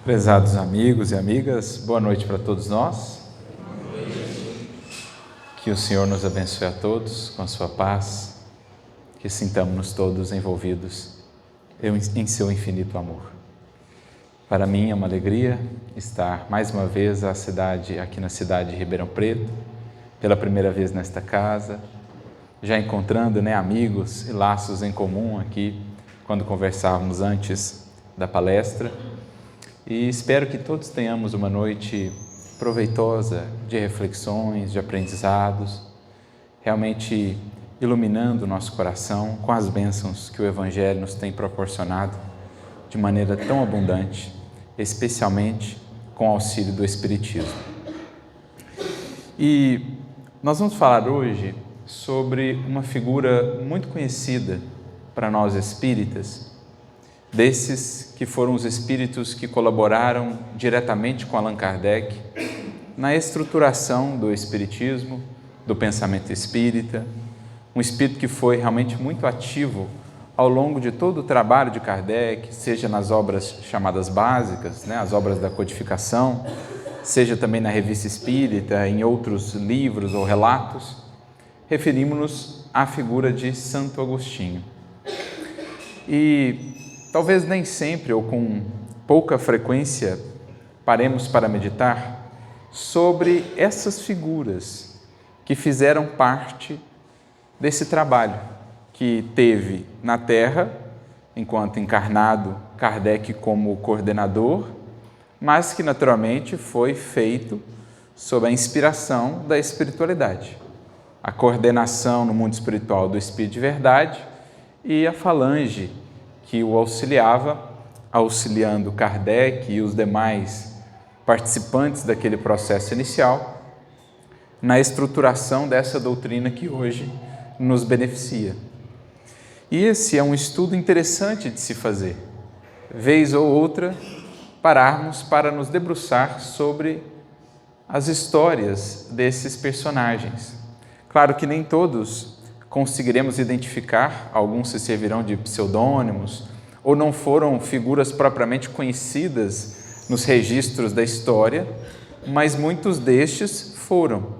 Prezados amigos e amigas, boa noite para todos nós. Que o Senhor nos abençoe a todos com a sua paz, que sintamos-nos todos envolvidos em seu infinito amor. Para mim é uma alegria estar mais uma vez aqui na cidade de Ribeirão Preto, pela primeira vez nesta casa, já encontrando amigos e laços em comum aqui, quando conversávamos antes da palestra. E espero que todos tenhamos uma noite proveitosa de reflexões, de aprendizados, realmente iluminando o nosso coração com as bênçãos que o Evangelho nos tem proporcionado de maneira tão abundante, especialmente com o auxílio do Espiritismo. E nós vamos falar hoje sobre uma figura muito conhecida para nós espíritas, desses que foram os espíritos que colaboraram diretamente com Allan Kardec na estruturação do espiritismo, do pensamento espírita, um espírito que foi realmente muito ativo ao longo de todo o trabalho de Kardec, seja nas obras chamadas básicas, as obras da codificação, seja também na Revista Espírita, em outros livros ou relatos. Referimos-nos à figura de Santo Agostinho. E talvez nem sempre ou com pouca frequência paremos para meditar sobre essas figuras que fizeram parte desse trabalho que teve na Terra, enquanto encarnado, Kardec como coordenador, mas que naturalmente foi feito sob a inspiração da espiritualidade. A coordenação no mundo espiritual do Espírito de Verdade e a falange que o auxiliava, auxiliando Kardec e os demais participantes daquele processo inicial, na estruturação dessa doutrina que hoje nos beneficia. E esse é um estudo interessante de se fazer. Vez ou outra, pararmos para nos debruçar sobre as histórias desses personagens. Claro que nem todos conseguiremos identificar, alguns se servirão de pseudônimos, ou não foram figuras propriamente conhecidas nos registros da história, mas muitos destes foram.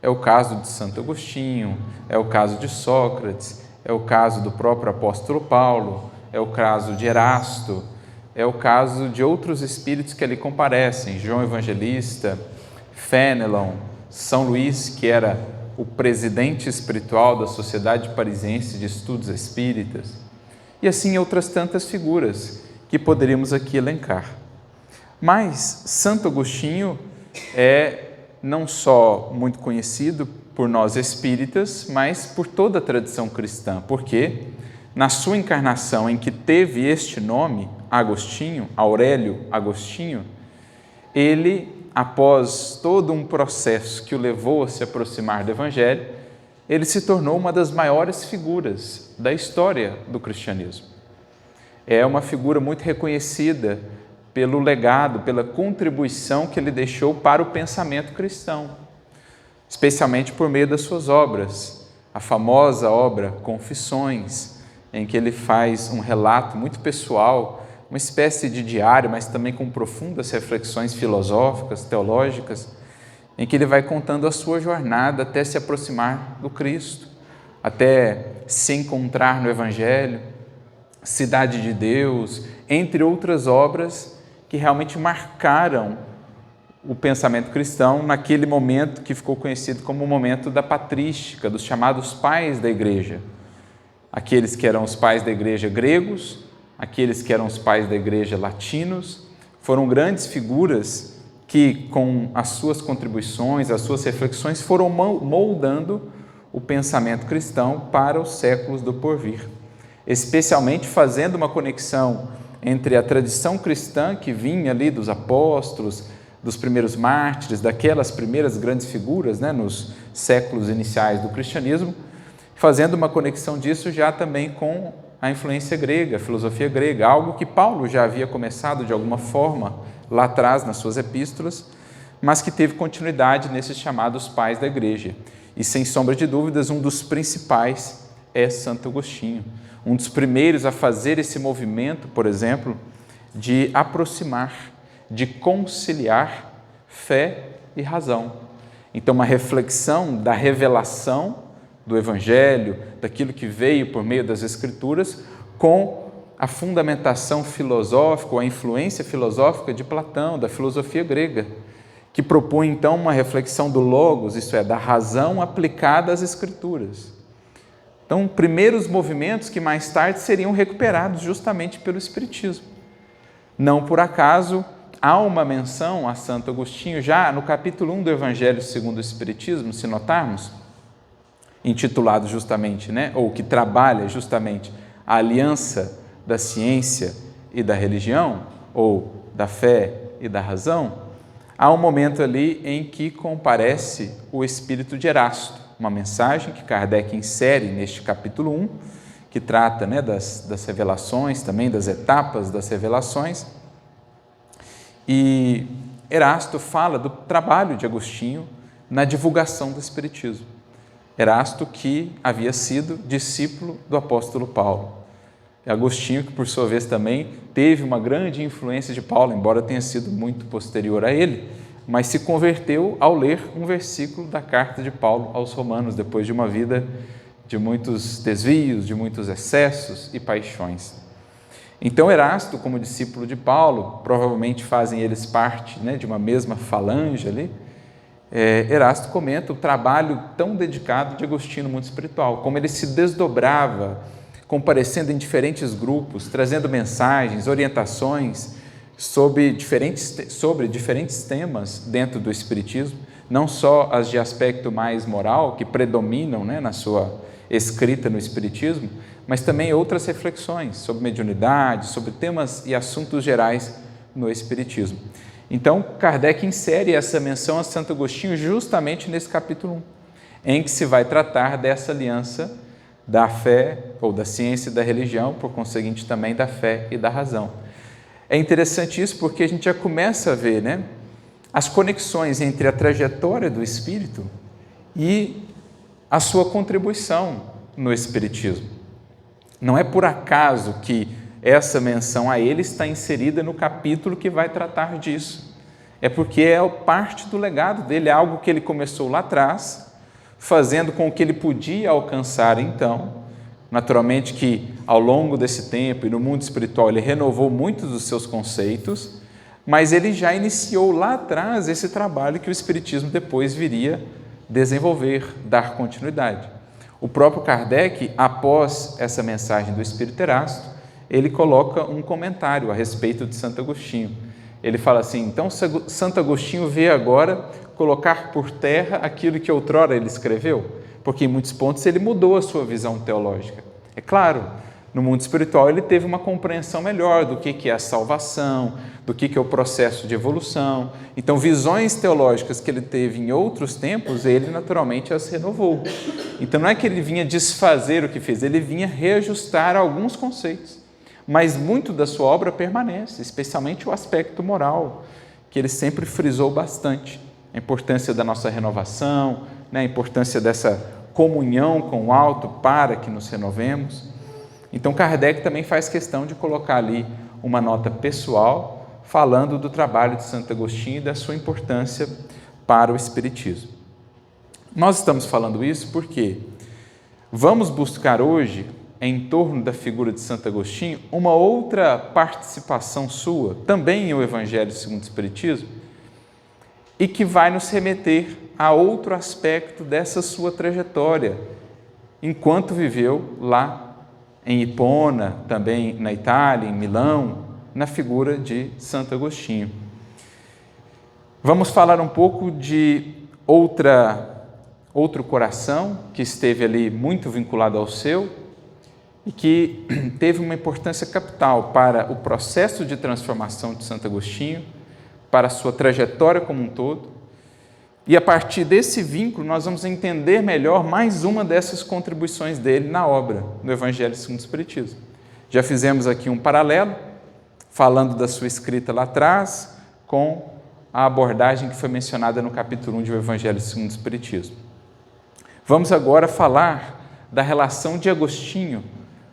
É o caso de Santo Agostinho, é o caso de Sócrates, é o caso do próprio apóstolo Paulo, é o caso de Erasto, é o caso de outros espíritos que ali comparecem, João Evangelista, Fénelon, São Luís, que era o presidente espiritual da Sociedade Parisiense de Estudos Espíritas, e assim outras tantas figuras que poderíamos aqui elencar. Mas Santo Agostinho é não só muito conhecido por nós espíritas, mas por toda a tradição cristã, porque na sua encarnação em que teve este nome, Agostinho, Aurélio Agostinho, ele, após todo um processo que o levou a se aproximar do Evangelho, ele se tornou uma das maiores figuras da história do cristianismo. É uma figura muito reconhecida pelo legado, pela contribuição que ele deixou para o pensamento cristão, especialmente por meio das suas obras. A famosa obra Confissões, em que ele faz um relato muito pessoal, uma espécie de diário, mas também com profundas reflexões filosóficas, teológicas, em que ele vai contando a sua jornada até se aproximar do Cristo, até se encontrar no Evangelho, Cidade de Deus, entre outras obras que realmente marcaram o pensamento cristão naquele momento que ficou conhecido como o momento da patrística, dos chamados pais da igreja. Aqueles que eram os pais da igreja gregos, aqueles que eram os pais da igreja latinos, foram grandes figuras que, com as suas contribuições, as suas reflexões, foram moldando o pensamento cristão para os séculos do porvir, especialmente fazendo uma conexão entre a tradição cristã que vinha ali dos apóstolos, dos primeiros mártires, daquelas primeiras grandes figuras, nos séculos iniciais do cristianismo, fazendo uma conexão disso já também com a influência grega, a filosofia grega, algo que Paulo já havia começado de alguma forma lá atrás nas suas epístolas, mas que teve continuidade nesses chamados pais da igreja. E sem sombra de dúvidas, um dos principais é Santo Agostinho, um dos primeiros a fazer esse movimento, por exemplo, de aproximar, de conciliar fé e razão. Então, uma reflexão da revelação do Evangelho, daquilo que veio por meio das Escrituras, com a fundamentação filosófica, ou a influência filosófica de Platão, da filosofia grega, que propõe então uma reflexão do logos, isto é, da razão aplicada às Escrituras. Então, primeiros movimentos que mais tarde seriam recuperados justamente pelo Espiritismo. Não por acaso, há uma menção a Santo Agostinho, já no capítulo 1 do Evangelho segundo o Espiritismo, se notarmos, intitulado justamente, ou que trabalha justamente a aliança da ciência e da religião, ou da fé e da razão. Há um momento ali em que comparece o espírito de Erasto, uma mensagem que Kardec insere neste capítulo 1, que trata das revelações, também das etapas das revelações. E Erasto fala do trabalho de Agostinho na divulgação do Espiritismo. Erasto, que havia sido discípulo do apóstolo Paulo. Agostinho, que por sua vez também teve uma grande influência de Paulo, embora tenha sido muito posterior a ele, mas se converteu ao ler um versículo da carta de Paulo aos Romanos, depois de uma vida de muitos desvios, de muitos excessos e paixões. Então, Erasto, como discípulo de Paulo, provavelmente fazem eles parte de uma mesma falange ali. Erasto comenta o trabalho tão dedicado de Agostinho no mundo espiritual, como ele se desdobrava, comparecendo em diferentes grupos, trazendo mensagens, orientações sobre diferentes temas dentro do Espiritismo, não só as de aspecto mais moral, que predominam na sua escrita no Espiritismo, mas também outras reflexões sobre mediunidade, sobre temas e assuntos gerais no Espiritismo. Então, Kardec insere essa menção a Santo Agostinho justamente nesse capítulo 1, em que se vai tratar dessa aliança da fé, ou da ciência e da religião, por conseguinte também da fé e da razão. É interessante isso porque a gente já começa a ver as conexões entre a trajetória do Espírito e a sua contribuição no Espiritismo. Não é por acaso que essa menção a ele está inserida no capítulo que vai tratar disso. É porque é parte do legado dele, é algo que ele começou lá atrás, fazendo com que ele podia alcançar então. Naturalmente que ao longo desse tempo e no mundo espiritual ele renovou muitos dos seus conceitos, mas ele já iniciou lá atrás esse trabalho que o Espiritismo depois viria desenvolver, dar continuidade. O próprio Kardec, após essa mensagem do Espírito Erasto, ele coloca um comentário a respeito de Santo Agostinho. Ele fala assim: então Santo Agostinho vê agora colocar por terra aquilo que outrora ele escreveu, porque em muitos pontos ele mudou a sua visão teológica. É claro, no mundo espiritual ele teve uma compreensão melhor do que é a salvação, do que é o processo de evolução. Então, visões teológicas que ele teve em outros tempos, ele naturalmente as renovou. Então, não é que ele vinha desfazer o que fez, ele vinha reajustar alguns conceitos. Mas muito da sua obra permanece, especialmente o aspecto moral, que ele sempre frisou bastante. A importância da nossa renovação, a importância dessa comunhão com o alto para que nos renovemos. Então, Kardec também faz questão de colocar ali uma nota pessoal, falando do trabalho de Santo Agostinho e da sua importância para o Espiritismo. Nós estamos falando isso porque vamos buscar hoje, em torno da figura de Santo Agostinho, uma outra participação sua, também em O Evangelho segundo o Espiritismo, e que vai nos remeter a outro aspecto dessa sua trajetória, enquanto viveu lá em Hipona, também na Itália, em Milão, na figura de Santo Agostinho. Vamos falar um pouco de outro coração que esteve ali muito vinculado ao seu e que teve uma importância capital para o processo de transformação de Santo Agostinho, para a sua trajetória como um todo. E a partir desse vínculo nós vamos entender melhor mais uma dessas contribuições dele na obra do Evangelho segundo o Espiritismo. Já fizemos aqui um paralelo, falando da sua escrita lá atrás, com a abordagem que foi mencionada no capítulo 1 do Evangelho segundo o Espiritismo. Vamos agora falar da relação de Agostinho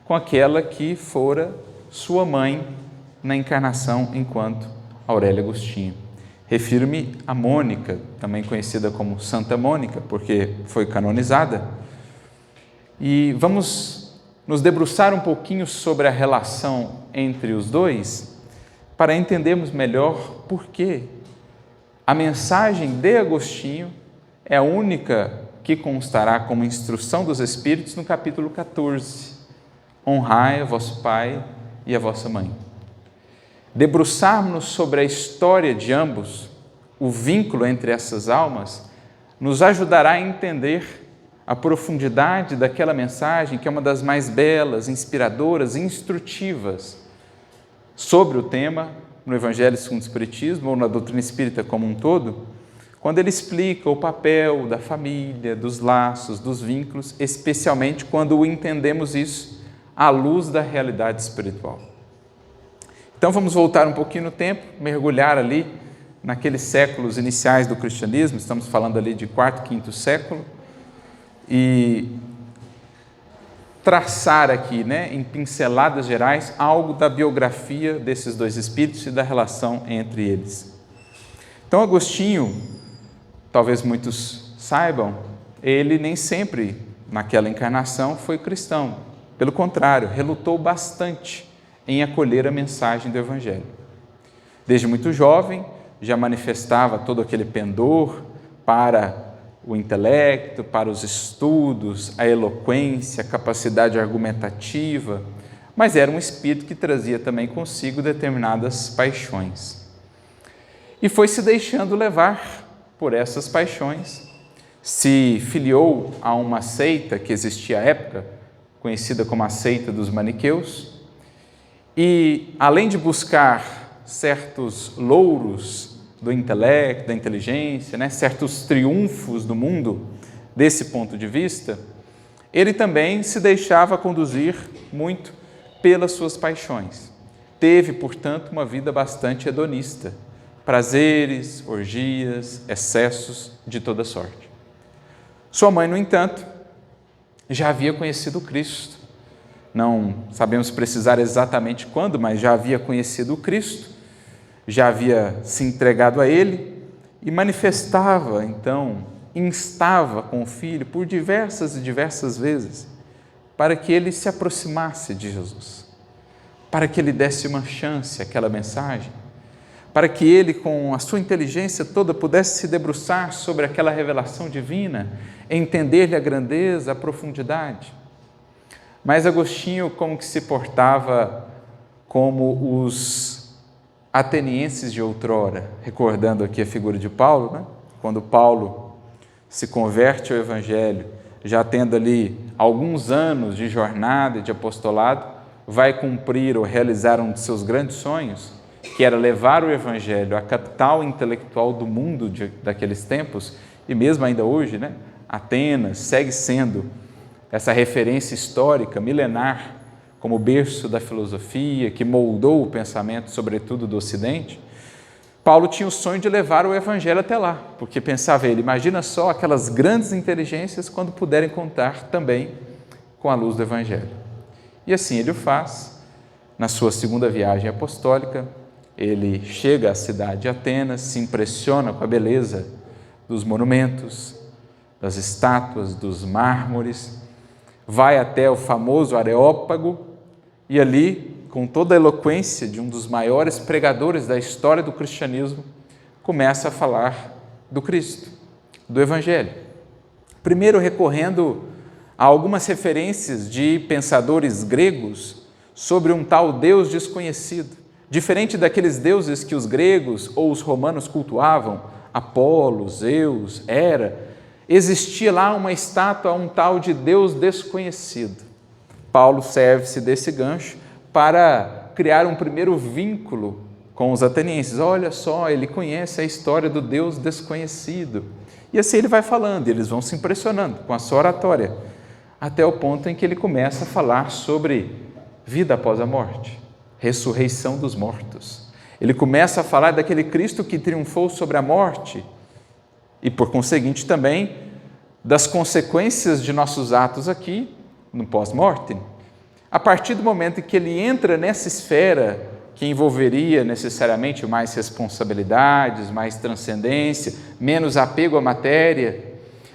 com aquela que fora sua mãe na encarnação enquanto Aurélia Agostinho. Refiro-me a Mônica, também conhecida como Santa Mônica, porque foi canonizada. E vamos nos debruçar um pouquinho sobre a relação entre os dois, para entendermos melhor por que a mensagem de Agostinho é a única que constará como instrução dos Espíritos no capítulo 14. Honrai a vosso pai e a vossa mãe. Debruçarmos sobre a história de ambos, o vínculo entre essas almas, nos ajudará a entender a profundidade daquela mensagem que é uma das mais belas, inspiradoras e instrutivas sobre o tema no Evangelho segundo o Espiritismo ou na doutrina espírita como um todo, quando ele explica o papel da família, dos laços, dos vínculos, especialmente quando entendemos isso à luz da realidade espiritual. Então vamos voltar um pouquinho no tempo, mergulhar ali naqueles séculos iniciais do cristianismo, estamos falando ali de quarto, quinto século, e traçar aqui, em pinceladas gerais, algo da biografia desses dois espíritos e da relação entre eles. Então Agostinho, talvez muitos saibam, ele nem sempre naquela encarnação foi cristão, pelo contrário, relutou bastante em acolher a mensagem do Evangelho. Desde muito jovem, já manifestava todo aquele pendor para o intelecto, para os estudos, a eloquência, a capacidade argumentativa, mas era um espírito que trazia também consigo determinadas paixões. E foi se deixando levar por essas paixões, se filiou a uma seita que existia à época, conhecida como a seita dos maniqueus, e além de buscar certos louros do intelecto, da inteligência, certos triunfos do mundo desse ponto de vista, ele também se deixava conduzir muito pelas suas paixões. Teve, portanto, uma vida bastante hedonista, prazeres, orgias, excessos de toda sorte. Sua mãe, no entanto, já havia conhecido Cristo. Não sabemos precisar exatamente quando, mas já havia conhecido o Cristo, já havia se entregado a Ele e manifestava, então, instava com o filho por diversas e diversas vezes para que ele se aproximasse de Jesus, para que ele desse uma chance àquela mensagem, para que ele, com a sua inteligência toda, pudesse se debruçar sobre aquela revelação divina, entender-lhe a grandeza, a profundidade. Mas Agostinho como que se portava como os atenienses de outrora, recordando aqui a figura de Paulo, quando Paulo se converte ao Evangelho, já tendo ali alguns anos de jornada e de apostolado, vai cumprir ou realizar um de seus grandes sonhos, que era levar o Evangelho à capital intelectual do mundo daqueles tempos, e mesmo ainda hoje, Atenas segue sendo essa referência histórica, milenar, como berço da filosofia, que moldou o pensamento, sobretudo do Ocidente. Paulo tinha o sonho de levar o Evangelho até lá, porque pensava ele, imagina só aquelas grandes inteligências quando puderem contar também com a luz do Evangelho. E assim ele o faz. Na sua segunda viagem apostólica, ele chega à cidade de Atenas, se impressiona com a beleza dos monumentos, das estátuas, dos mármores, vai até o famoso Areópago e ali, com toda a eloquência de um dos maiores pregadores da história do cristianismo, começa a falar do Cristo, do Evangelho. Primeiro recorrendo a algumas referências de pensadores gregos sobre um tal Deus desconhecido, diferente daqueles deuses que os gregos ou os romanos cultuavam, Apolo, Zeus, Hera, existia lá uma estátua a um tal de Deus desconhecido. Paulo serve-se desse gancho para criar um primeiro vínculo com os atenienses. Olha só, ele conhece a história do Deus desconhecido. E assim ele vai falando, e eles vão se impressionando com a sua oratória, até o ponto em que ele começa a falar sobre vida após a morte, ressurreição dos mortos. Ele começa a falar daquele Cristo que triunfou sobre a morte e, por conseguinte, também das consequências de nossos atos aqui, no pós-mortem. A partir do momento em que ele entra nessa esfera que envolveria necessariamente mais responsabilidades, mais transcendência, menos apego à matéria,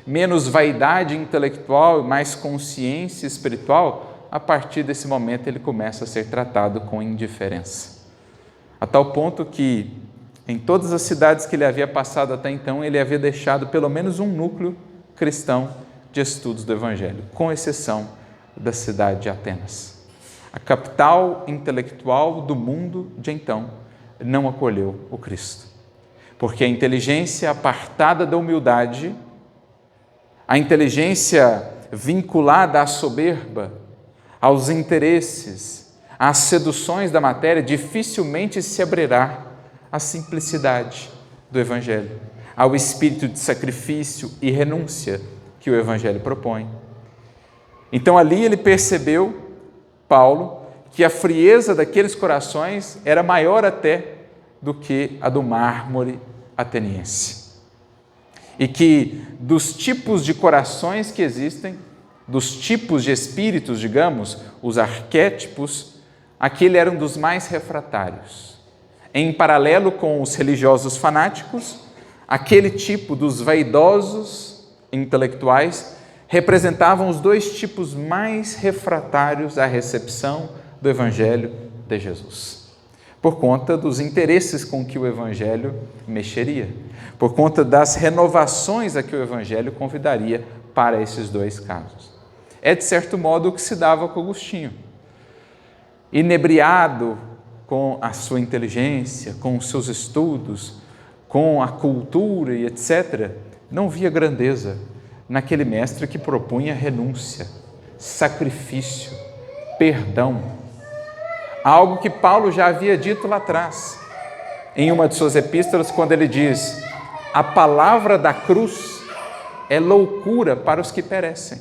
menos vaidade intelectual e mais consciência espiritual, a partir desse momento ele começa a ser tratado com indiferença. A tal ponto que, em todas as cidades que ele havia passado até então, ele havia deixado pelo menos um núcleo cristão de estudos do Evangelho, com exceção da cidade de Atenas. A capital intelectual do mundo de então não acolheu o Cristo, porque a inteligência apartada da humildade, a inteligência vinculada à soberba, aos interesses, às seduções da matéria, dificilmente se abrirá à simplicidade do Evangelho, ao espírito de sacrifício e renúncia que o Evangelho propõe. Então ali ele percebeu, Paulo, que a frieza daqueles corações era maior até do que a do mármore ateniense. E que dos tipos de corações que existem, dos tipos de espíritos, digamos, os arquétipos, aquele era um dos mais refratários. Em paralelo com os religiosos fanáticos, aquele tipo dos vaidosos intelectuais representavam os dois tipos mais refratários à recepção do Evangelho de Jesus, por conta dos interesses com que o Evangelho mexeria, por conta das renovações a que o Evangelho convidaria para esses dois casos. É, de certo modo, o que se dava com Agostinho. Inebriado com a sua inteligência, com os seus estudos, com a cultura e etc., não via grandeza naquele mestre que propunha renúncia, sacrifício, perdão. Algo que Paulo já havia dito lá atrás, em uma de suas epístolas, quando ele diz: a palavra da cruz é loucura para os que perecem.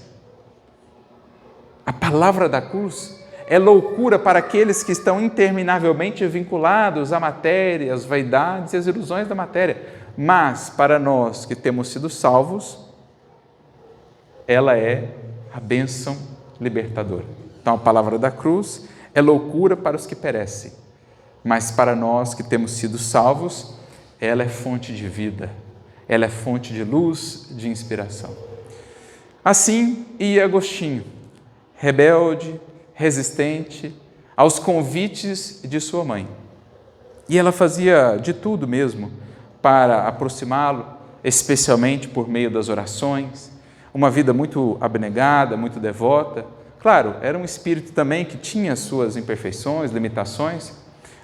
A palavra da cruz é loucura para aqueles que estão interminavelmente vinculados à matéria, às vaidades e às ilusões da matéria. Mas, para nós que temos sido salvos, ela é a bênção libertadora. Então, a palavra da cruz é loucura para os que perecem, mas para nós que temos sido salvos, ela é fonte de vida, ela é fonte de luz, de inspiração. Assim ia Agostinho, rebelde, resistente aos convites de sua mãe. E ela fazia de tudo mesmo para aproximá-lo, especialmente por meio das orações, uma vida muito abnegada, muito devota. Claro, era um espírito também que tinha suas imperfeições, limitações,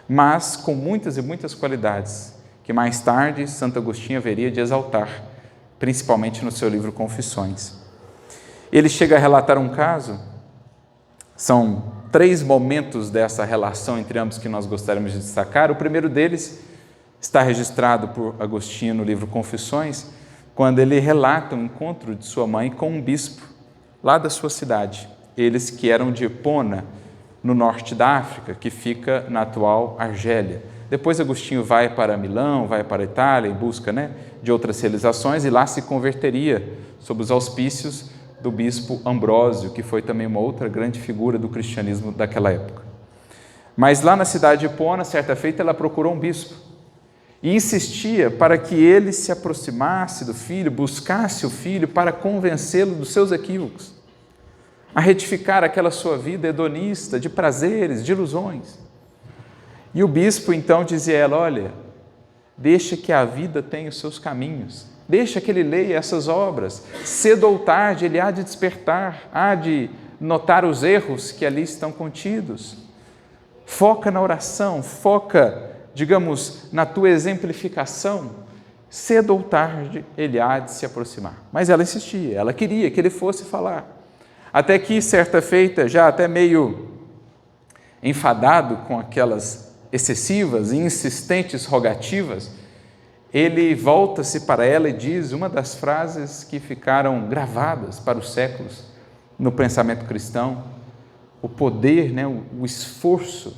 mas com muitas e muitas qualidades, que mais tarde Santo Agostinho haveria de exaltar, principalmente no seu livro Confissões. Ele chega a relatar um caso, são 3 momentos dessa relação entre ambos que nós gostaríamos de destacar. O primeiro deles está registrado por Agostinho no livro Confissões, quando ele relata um encontro de sua mãe com um bispo lá da sua cidade. Eles que eram de Epona, no norte da África, que fica na atual Argélia. Depois Agostinho vai para Milão, vai para a Itália em busca de outras realizações e lá se converteria sob os auspícios do bispo Ambrósio, que foi também uma outra grande figura do cristianismo daquela época. Mas lá na cidade de Epona, certa feita, ela procurou um bispo e insistia para que ele se aproximasse do filho, buscasse o filho para convencê-lo dos seus equívocos, a retificar aquela sua vida hedonista, de prazeres, de ilusões. E o bispo então dizia a ela: olha, deixa que a vida tenha os seus caminhos, deixa que ele leia essas obras, cedo ou tarde ele há de despertar, há de notar os erros que ali estão contidos. Foca na oração, foca, digamos, na tua exemplificação, cedo ou tarde ele há de se aproximar. Mas ela insistia, ela queria que ele fosse falar. Até que, certa feita, já até meio enfadado com aquelas excessivas e insistentes rogativas, ele volta-se para ela e diz uma das frases que ficaram gravadas para os séculos no pensamento cristão: o poder, o esforço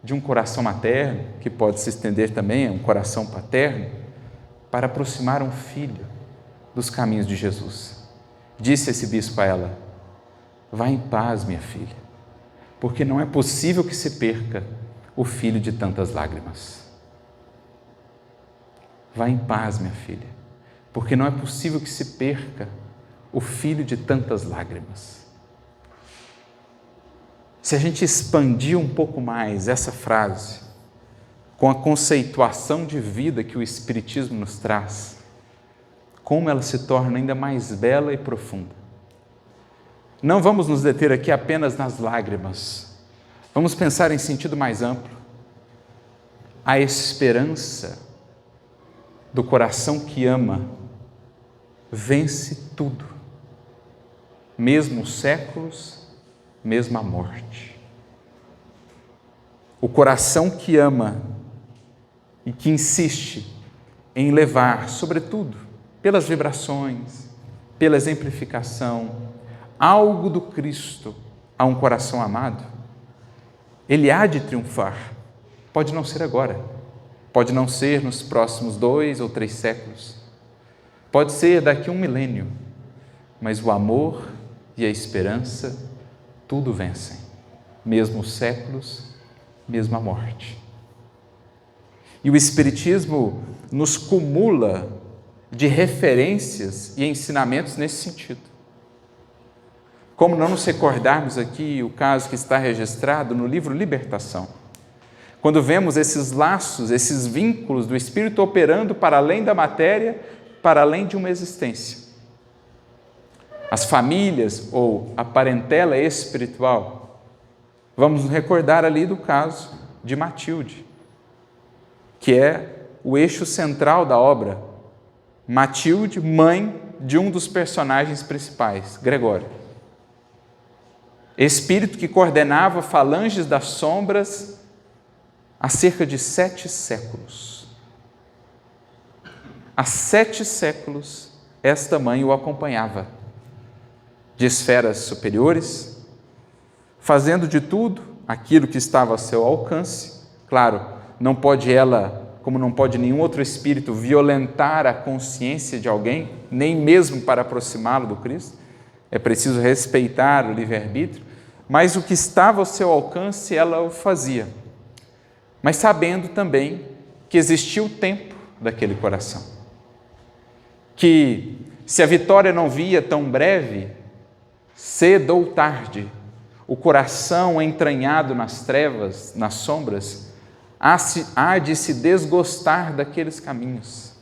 de um coração materno, que pode se estender também a um coração paterno, para aproximar um filho dos caminhos de Jesus. Disse esse bispo a ela: vá em paz, minha filha, porque não é possível que se perca o filho de tantas lágrimas. Vá em paz, minha filha, porque não é possível que se perca o filho de tantas lágrimas. Se a gente expandir um pouco mais essa frase, com a conceituação de vida que o Espiritismo nos traz, como ela se torna ainda mais bela e profunda. Não vamos nos deter aqui apenas nas lágrimas, vamos pensar em sentido mais amplo. A esperança do coração que ama vence tudo, mesmo os séculos, mesmo a morte. O coração que ama e que insiste em levar, sobretudo, pelas vibrações, pela exemplificação, algo do Cristo a um coração amado, ele há de triunfar. Pode não ser agora, pode não ser nos próximos 2 ou 3 séculos, pode ser daqui a 1 milênio, mas o amor e a esperança tudo vencem, mesmo os séculos, mesmo a morte. E o Espiritismo nos cumula de referências e ensinamentos nesse sentido. Como não nos recordarmos aqui o caso que está registrado no livro Libertação, quando vemos esses laços, esses vínculos do Espírito operando para além da matéria, para além de uma existência. As famílias ou a parentela espiritual, vamos nos recordar ali do caso de Matilde, que é o eixo central da obra. Matilde, mãe de um dos personagens principais, Gregório. Espírito que coordenava falanges das sombras há cerca de 7 séculos. Há 7 séculos, esta mãe o acompanhava, de esferas superiores, fazendo de tudo aquilo que estava a seu alcance. Claro, não pode ela, como não pode nenhum outro espírito, violentar a consciência de alguém, nem mesmo para aproximá-lo do Cristo. É preciso respeitar o livre-arbítrio, mas o que estava ao seu alcance, ela o fazia. Mas sabendo também que existia o tempo daquele coração. Que se a vitória não via tão breve, cedo ou tarde, o coração entranhado nas trevas, nas sombras, há de se desgostar daqueles caminhos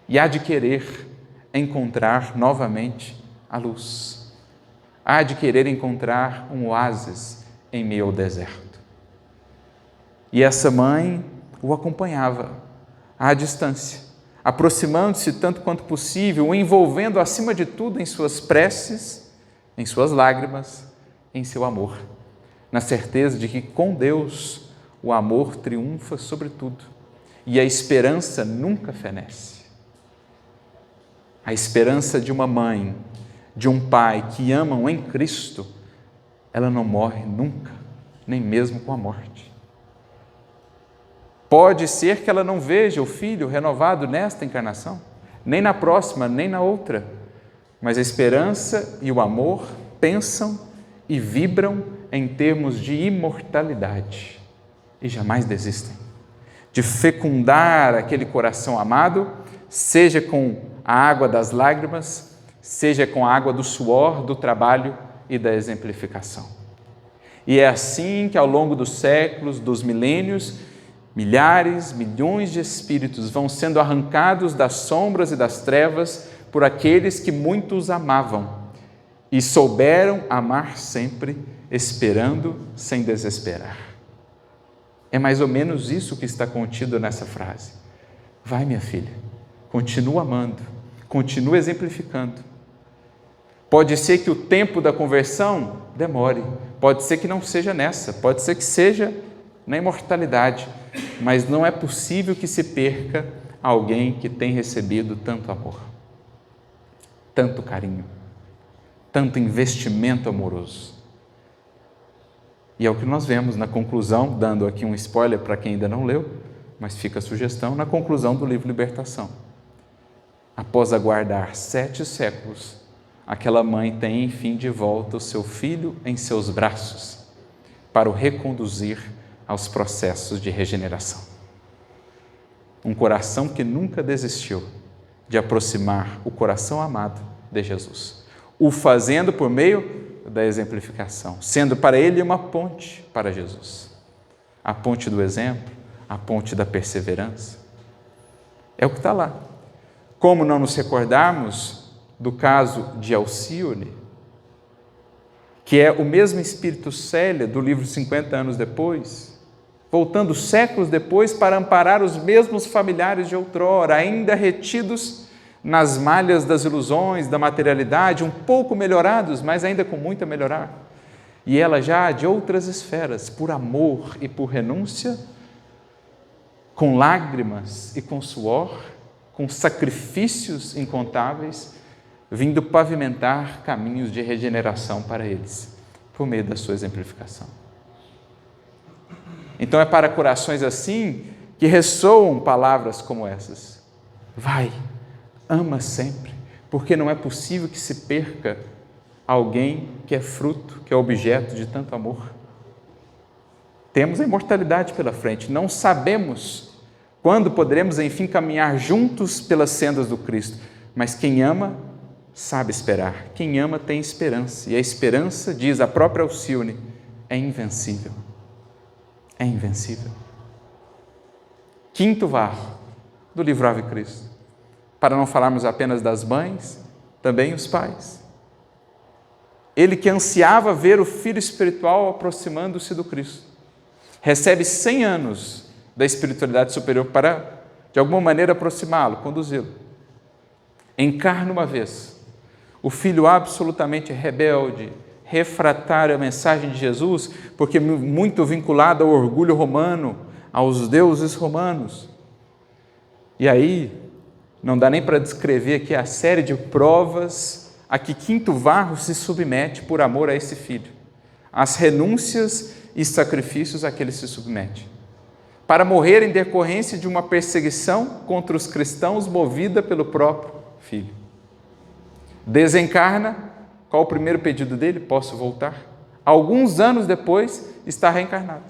e há de querer encontrar novamente a luz. Há de querer encontrar um oásis em meio ao deserto. E essa mãe o acompanhava à distância, aproximando-se tanto quanto possível, o envolvendo acima de tudo em suas preces, em suas lágrimas, em seu amor, na certeza de que com Deus o amor triunfa sobre tudo e a esperança nunca fenece. A esperança de uma mãe, de um pai que amam em Cristo, ela não morre nunca, nem mesmo com a morte. Pode ser que ela não veja o filho renovado nesta encarnação, nem na próxima, nem na outra, mas a esperança e o amor pensam e vibram em termos de imortalidade e jamais desistem de fecundar aquele coração amado, seja com a água das lágrimas, seja com a água do suor, do trabalho e da exemplificação. E é assim que ao longo dos séculos, dos milênios, milhares, milhões de espíritos vão sendo arrancados das sombras e das trevas por aqueles que muitos amavam e souberam amar sempre, esperando sem desesperar. É mais ou menos isso que está contido nessa frase. Vai, minha filha, continua amando, continua exemplificando. Pode ser que o tempo da conversão demore, pode ser que não seja nessa, pode ser que seja na imortalidade, mas não é possível que se perca alguém que tem recebido tanto amor, tanto carinho, tanto investimento amoroso. E é o que nós vemos na conclusão, dando aqui um spoiler para quem ainda não leu, mas fica a sugestão, na conclusão do livro Libertação. Após aguardar 7 séculos, aquela mãe tem enfim de volta o seu filho em seus braços, para o reconduzir aos processos de regeneração. Um coração que nunca desistiu de aproximar o coração amado de Jesus, o fazendo por meio da exemplificação, sendo para ele uma ponte para Jesus, a ponte do exemplo, a ponte da perseverança. É o que está lá. Como não nos recordarmos do caso de Alcione, que é o mesmo espírito Célia do livro 50 anos depois, voltando séculos depois para amparar os mesmos familiares de outrora, ainda retidos nas malhas das ilusões, da materialidade, um pouco melhorados, mas ainda com muito a melhorar. E ela já de outras esferas, por amor e por renúncia, com lágrimas e com suor, com sacrifícios incontáveis, vindo pavimentar caminhos de regeneração para eles, por meio da sua exemplificação. Então é para corações assim que ressoam palavras como essas. Vai, ama sempre, porque não é possível que se perca alguém que é fruto, que é objeto de tanto amor. Temos a imortalidade pela frente, não sabemos quando poderemos, enfim, caminhar juntos pelas sendas do Cristo, mas quem ama sabe esperar, quem ama tem esperança, e a esperança, diz a própria Alcione, é invencível. É invencível. Quinto varro do livro Ave Cristo, para não falarmos apenas das mães, também os pais. Ele que ansiava ver o filho espiritual aproximando-se do Cristo, recebe 100 anos da espiritualidade superior para, de alguma maneira, aproximá-lo, conduzi-lo. Encarna uma vez o filho absolutamente rebelde, refratário à mensagem de Jesus, porque muito vinculado ao orgulho romano, aos deuses romanos. E aí, não dá nem para descrever aqui a série de provas a que Quinto Varro se submete por amor a esse filho, as renúncias e sacrifícios a que ele se submete, para morrer em decorrência de uma perseguição contra os cristãos movida pelo próprio filho. Desencarna, qual o primeiro pedido dele? Posso voltar? Alguns anos depois, está reencarnado.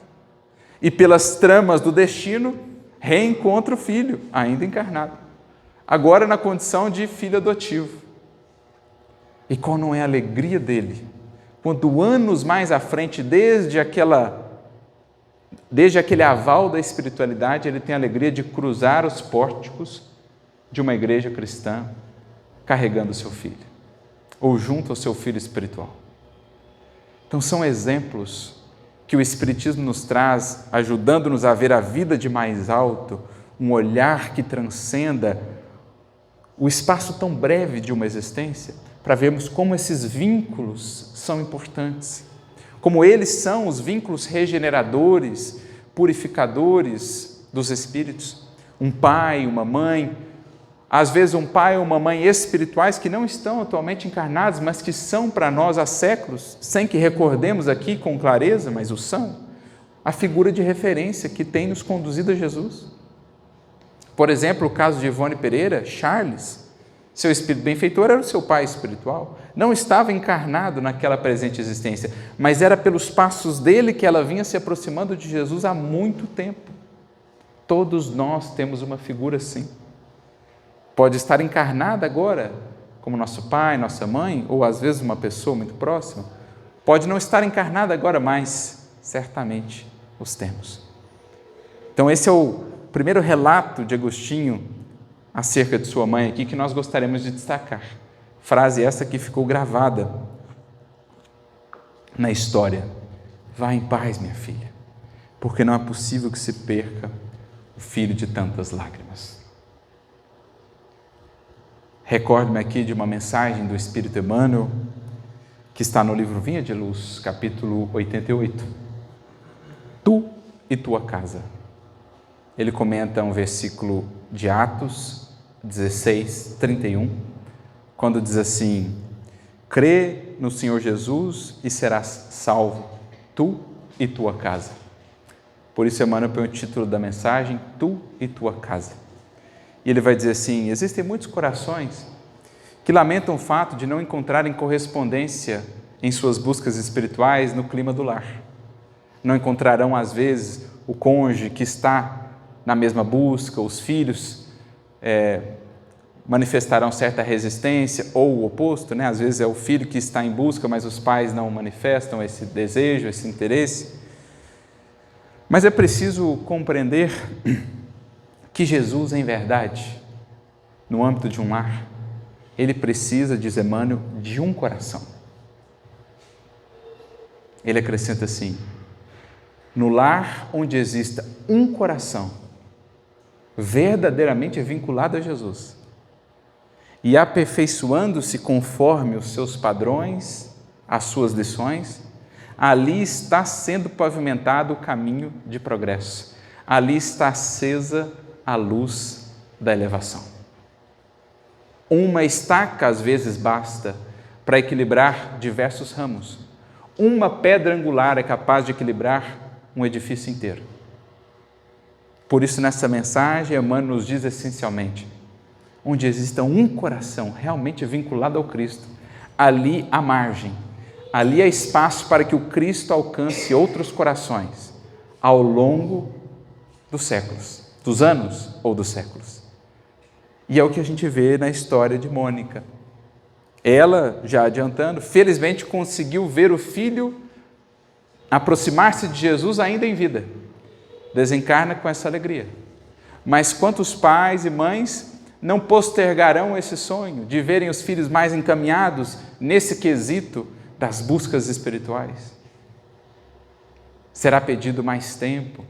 E pelas tramas do destino, reencontra o filho, ainda encarnado. Agora na condição de filho adotivo. E qual não é a alegria dele, quando anos mais à frente, desde aquele aval da espiritualidade, ele tem a alegria de cruzar os pórticos de uma igreja cristã, carregando o seu filho, ou junto ao seu filho espiritual. Então são exemplos que o Espiritismo nos traz, ajudando-nos a ver a vida de mais alto, um olhar que transcenda o espaço tão breve de uma existência, para vermos como esses vínculos são importantes, como eles são os vínculos regeneradores, purificadores dos espíritos. Um pai, uma mãe, às vezes um pai ou uma mãe espirituais que não estão atualmente encarnados, mas que são para nós há séculos, sem que recordemos aqui com clareza, mas o são, a figura de referência que tem nos conduzido a Jesus. Por exemplo, o caso de Ivone Pereira, Charles, seu espírito benfeitor era o seu pai espiritual, não estava encarnado naquela presente existência, mas era pelos passos dele que ela vinha se aproximando de Jesus há muito tempo. Todos nós temos uma figura assim. Pode estar encarnada agora, como nosso pai, nossa mãe, ou às vezes uma pessoa muito próxima. Pode não estar encarnada agora, mas certamente os temos. Então esse é o primeiro relato de Agostinho acerca de sua mãe aqui que nós gostaríamos de destacar. Frase essa que ficou gravada na história. Vá em paz, minha filha, porque não é possível que se perca o filho de tantas lágrimas. Recordo-me aqui de uma mensagem do Espírito Emmanuel, que está no livro Vinha de Luz, capítulo 88. Tu e tua casa. Ele comenta um versículo de Atos 16, 31, quando diz assim: crê no Senhor Jesus e serás salvo, tu e tua casa. Por isso Emmanuel põe o título da mensagem, tu e tua casa. E ele vai dizer assim: existem muitos corações que lamentam o fato de não encontrarem correspondência em suas buscas espirituais no clima do lar. não encontrarão, às vezes, o cônjuge que está na mesma busca, os filhos manifestarão certa resistência, ou o oposto, né? Às vezes é o filho que está em busca, mas os pais não manifestam esse desejo, esse interesse. Mas é preciso compreender que Jesus, em verdade, no âmbito de um lar, ele precisa, diz Emmanuel, de um coração. Ele acrescenta assim: no lar onde exista um coração verdadeiramente vinculado a Jesus e aperfeiçoando-se conforme os seus padrões, as suas lições, ali está sendo pavimentado o caminho de progresso. Ali está acesa a luz da elevação. Uma estaca, às vezes, basta para equilibrar diversos ramos. Uma pedra angular é capaz de equilibrar um edifício inteiro. Por isso, nessa mensagem, Emmanuel nos diz essencialmente: onde exista um coração realmente vinculado ao Cristo, ali há margem, ali há espaço para que o Cristo alcance outros corações ao longo dos séculos, dos anos ou dos séculos. E é o que a gente vê na história de Mônica. Ela, já adiantando, felizmente conseguiu ver o filho aproximar-se de Jesus ainda em vida. Desencarna com essa alegria. Mas quantos pais e mães não postergarão esse sonho de verem os filhos mais encaminhados nesse quesito das buscas espirituais? Será pedido mais tempo,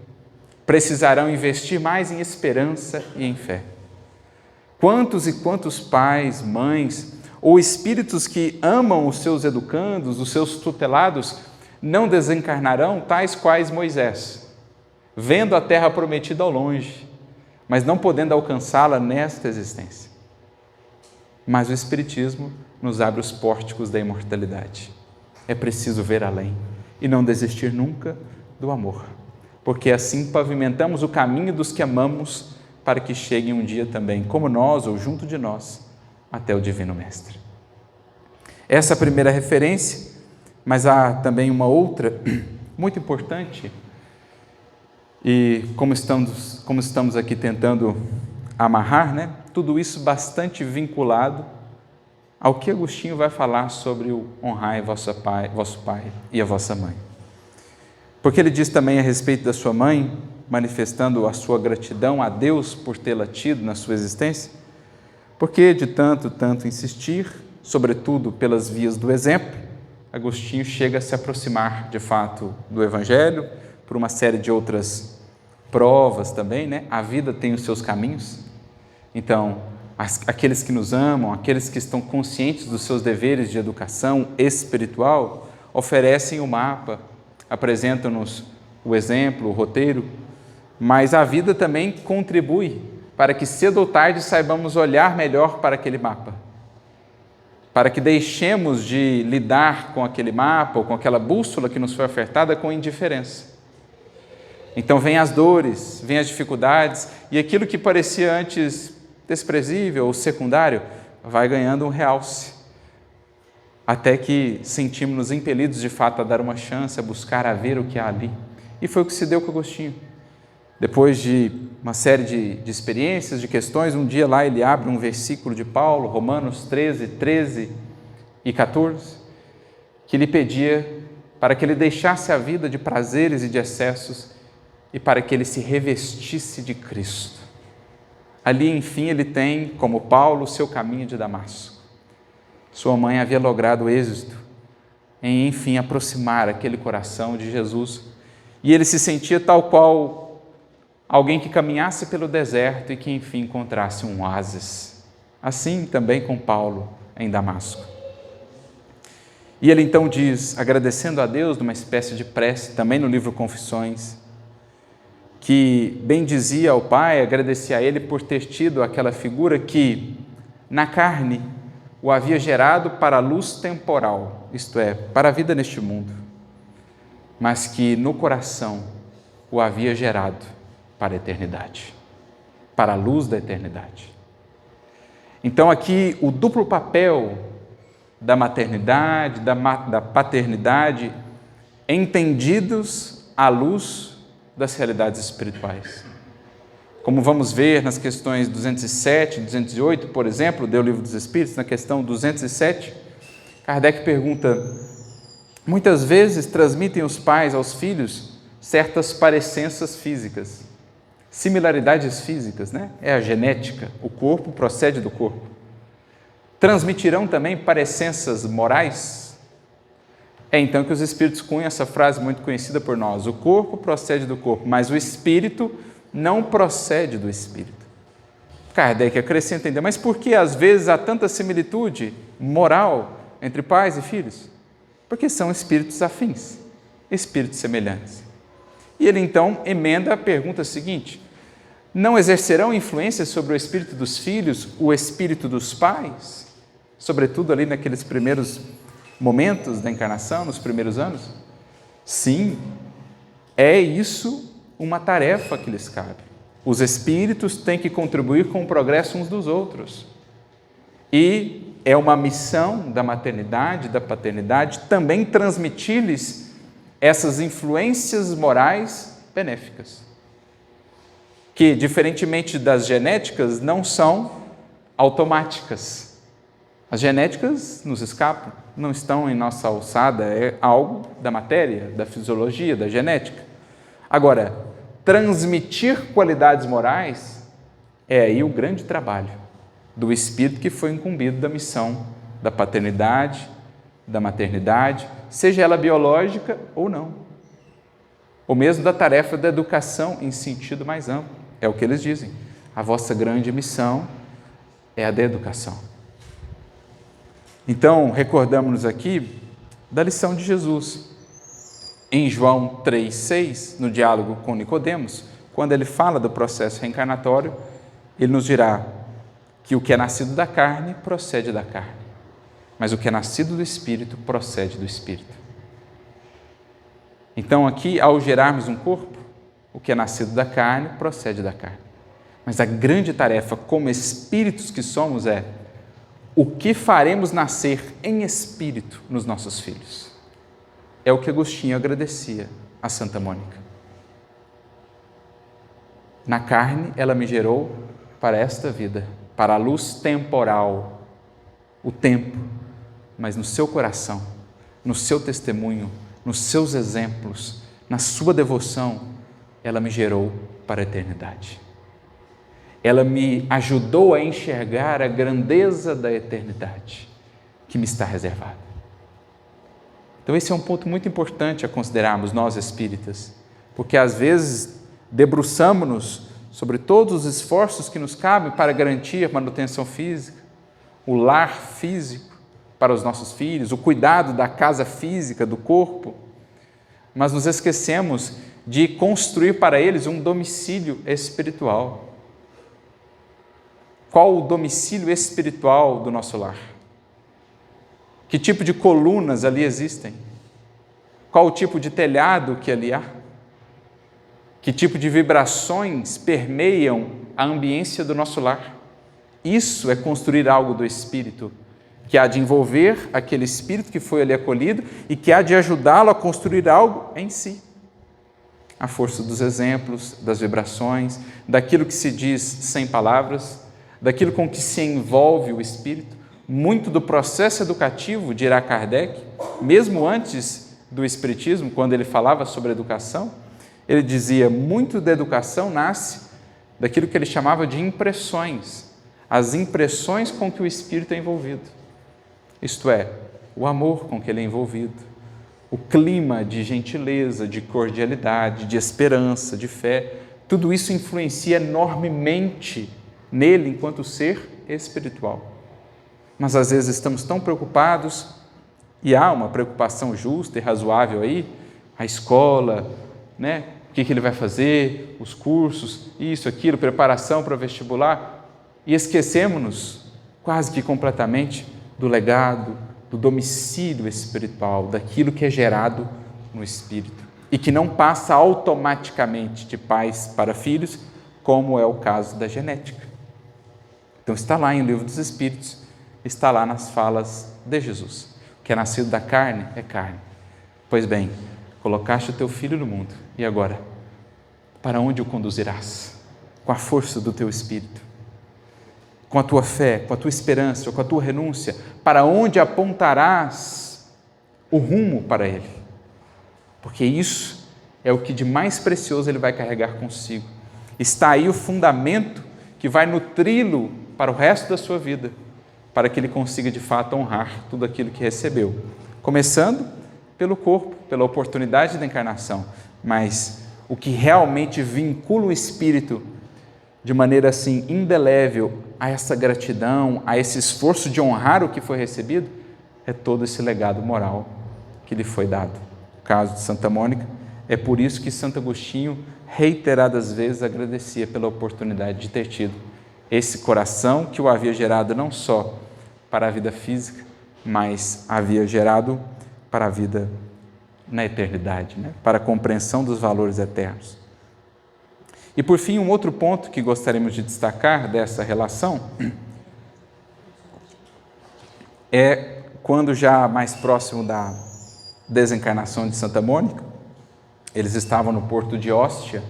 precisarão investir mais em esperança e em fé. Quantos e quantos pais, mães ou espíritos que amam os seus educandos, os seus tutelados, não desencarnarão tais quais Moisés, vendo a terra prometida ao longe, mas não podendo alcançá-la nesta existência. Mas o Espiritismo nos abre os pórticos da imortalidade. É preciso ver além e não desistir nunca do amor, porque assim pavimentamos o caminho dos que amamos para que cheguem um dia também, como nós ou junto de nós, até o Divino Mestre. Essa é a primeira referência, mas há também uma outra muito importante. E como estamos aqui tentando amarrar, né? Tudo isso bastante vinculado ao que Agostinho vai falar sobre o honrai vosso pai e a vossa mãe. Porque ele diz também a respeito da sua mãe, manifestando a sua gratidão a Deus por tê-la tido na sua existência, porque de tanto insistir, sobretudo pelas vias do exemplo, Agostinho chega a se aproximar de fato do Evangelho, por uma série de outras provas também, né? A vida tem os seus caminhos. Então, aqueles que nos amam, aqueles que estão conscientes dos seus deveres de educação espiritual, oferecem o mapa, apresentam-nos o exemplo, o roteiro, mas a vida também contribui para que cedo ou tarde saibamos olhar melhor para aquele mapa, para que deixemos de lidar com aquele mapa ou com aquela bússola que nos foi ofertada com indiferença. Então vêm as dores, vêm as dificuldades, e aquilo que parecia antes desprezível ou secundário vai ganhando um realce, até que sentimos-nos impelidos de fato a dar uma chance, a buscar, a ver o que há ali. E foi o que se deu com Agostinho. Depois de uma série de experiências, de questões, um dia lá ele abre um versículo de Paulo, Romanos 13 e 14, que lhe pedia para que ele deixasse a vida de prazeres e de excessos e para que ele se revestisse de Cristo. Ali, enfim, ele tem, como Paulo, o seu caminho de Damasco. Sua mãe havia logrado êxito em, enfim, aproximar aquele coração de Jesus, e ele se sentia tal qual alguém que caminhasse pelo deserto e que, enfim, encontrasse um oásis. Assim também com Paulo em Damasco. E ele então diz, agradecendo a Deus numa espécie de prece, também no livro Confissões, que bendizia ao Pai, agradecia a Ele por ter tido aquela figura que, na carne, o havia gerado para a luz temporal, isto é, para a vida neste mundo, mas que no coração o havia gerado para a eternidade, para a luz da eternidade. Então aqui o duplo papel da maternidade, da paternidade, entendidos à luz das realidades espirituais. Como vamos ver nas questões 207 e 208, por exemplo, do Livro dos Espíritos, na questão 207, Kardec pergunta: muitas vezes transmitem os pais aos filhos certas parecenças físicas, similaridades físicas, né? É a genética, o corpo procede do corpo. Transmitirão também parecenças morais? É então que os Espíritos cunham essa frase muito conhecida por nós: o corpo procede do corpo, mas o espírito não procede do espírito. Kardec acrescenta ainda: mas por que às vezes há tanta similitude moral entre pais e filhos? Porque são espíritos afins, espíritos semelhantes. E ele então emenda a pergunta seguinte: não exercerão influência sobre o espírito dos filhos o espírito dos pais? Sobretudo ali naqueles primeiros momentos da encarnação, nos primeiros anos? Sim, é isso uma tarefa que lhes cabe. Os espíritos têm que contribuir com o progresso uns dos outros. E é uma missão da maternidade, da paternidade, também transmitir-lhes essas influências morais benéficas, que, diferentemente das genéticas, não são automáticas. As genéticas nos escapam, não estão em nossa alçada, é algo da matéria, da fisiologia, da genética. Agora, transmitir qualidades morais é aí o grande trabalho do espírito que foi incumbido da missão da paternidade, da maternidade, seja ela biológica ou não, ou mesmo da tarefa da educação em sentido mais amplo. É o que eles dizem: a vossa grande missão é a da educação. Então, recordamos-nos aqui da lição de Jesus. Em João 3,6, no diálogo com Nicodemos, quando ele fala do processo reencarnatório, ele nos dirá que o que é nascido da carne procede da carne, mas o que é nascido do Espírito procede do Espírito. Então, aqui, ao gerarmos um corpo, o que é nascido da carne procede da carne. Mas a grande tarefa como espíritos que somos é: o que faremos nascer em espírito nos nossos filhos? É o que Agostinho agradecia a Santa Mônica. Na carne, ela me gerou para esta vida, para a luz temporal, o tempo, mas no seu coração, no seu testemunho, nos seus exemplos, na sua devoção, ela me gerou para a eternidade. Ela me ajudou a enxergar a grandeza da eternidade que me está reservada. Então esse é um ponto muito importante a considerarmos nós espíritas, porque às vezes debruçamos-nos sobre todos os esforços que nos cabem para garantir a manutenção física, o lar físico para os nossos filhos, o cuidado da casa física, do corpo, mas nos esquecemos de construir para eles um domicílio espiritual. Qual o domicílio espiritual do nosso lar? Que tipo de colunas ali existem? Qual o tipo de telhado que ali há? Que tipo de vibrações permeiam a ambiência do nosso lar? Isso é construir algo do espírito, que há de envolver aquele espírito que foi ali acolhido e que há de ajudá-lo a construir algo em si. A força dos exemplos, das vibrações, daquilo que se diz sem palavras, daquilo com que se envolve o espírito. Muito do processo educativo, dirá Kardec, mesmo antes do espiritismo, quando ele falava sobre educação, ele dizia: muito da educação nasce daquilo que ele chamava de impressões, as impressões com que o espírito é envolvido. Isto é, o amor com que ele é envolvido, o clima de gentileza, de cordialidade, de esperança, de fé, tudo isso influencia enormemente nele enquanto ser espiritual. Mas às vezes estamos tão preocupados, e há uma preocupação justa e razoável aí, a escola, né? O que ele vai fazer, os cursos, isso, aquilo, preparação para o vestibular, e esquecemos-nos quase que completamente do legado, do domicílio espiritual, daquilo que é gerado no espírito e que não passa automaticamente de pais para filhos, como é o caso da genética. Então está lá em O Livro dos Espíritos, está lá nas falas de Jesus. O que é nascido da carne é carne. Pois bem, colocaste o teu filho no mundo, e agora, para onde o conduzirás? Com a força do teu Espírito, com a tua fé, com a tua esperança, com a tua renúncia, para onde apontarás o rumo para Ele? Porque isso é o que de mais precioso Ele vai carregar consigo. Está aí o fundamento que vai nutri-lo para o resto da sua vida, para que ele consiga de fato honrar tudo aquilo que recebeu. Começando pelo corpo, pela oportunidade da encarnação, mas o que realmente vincula o espírito de maneira assim indelével a essa gratidão, a esse esforço de honrar o que foi recebido, é todo esse legado moral que lhe foi dado. No caso de Santa Mônica, é por isso que Santo Agostinho reiteradas vezes agradecia pela oportunidade de ter tido esse coração que o havia gerado não só para a vida física, mas havia gerado para a vida na eternidade, né? Para a compreensão dos valores eternos. E por fim, um outro ponto que gostaríamos de destacar dessa relação é quando já mais próximo da desencarnação de Santa Mônica, eles estavam no porto de Óstia,